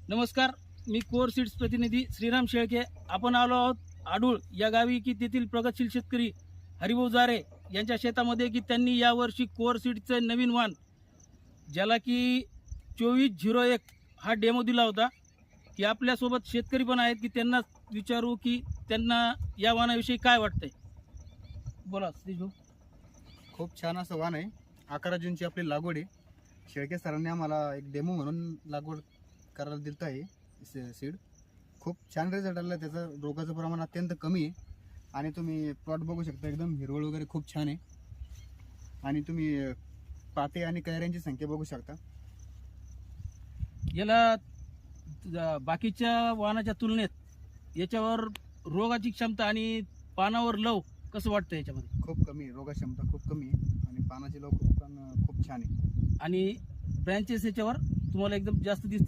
नमस्कार, मी core seeds प्रतिनिधी श्रीराम शेळके. आपण आलो आहोत आडूळ या गावी की तेथील प्रगतशील शेतकरी हरिभाऊ जारे यांच्या शेतामध्ये की त्यांनी यावर्षी कोर सीड्सचे नवीन वाण ज्याला की 2401 हा डेमो दिला होता. की आपल्यासोबत शेतकरी पण आहेत की त्यांना विचारू की त्यांना या वाणाविषयी काय वाटतंय. बोला सतीश भाऊ. खूप छान असं वाण आहे. 11 जूनची आपली लागवड आहे. शेळके सरांनी आम्हाला एक डेमो म्हणून लागवड करायला दिलं आहे सीड. खूप छान रिझल्ट आला. त्याचं रोगाचं प्रमाण अत्यंत कमी आहे आणि तुम्ही प्लॉट बघू शकता, एकदम हिरवळ वगैरे खूप छान आहे. आणि तुम्ही पाते आणि कैऱ्यांची संख्या बघू शकता. याला बाकीच्या वाहनाच्या तुलनेत याच्यावर रोगाची क्षमता आणि पानावर लव कसं वाटतं याच्यामध्ये. खूप कमी आहे, रोगक्षमता खूप कमी आहे आणि पानाची लव खूप छान आहे. आणि ब्रँचेस याच्यावर तुम्हाला एकदम जास्त दिसते.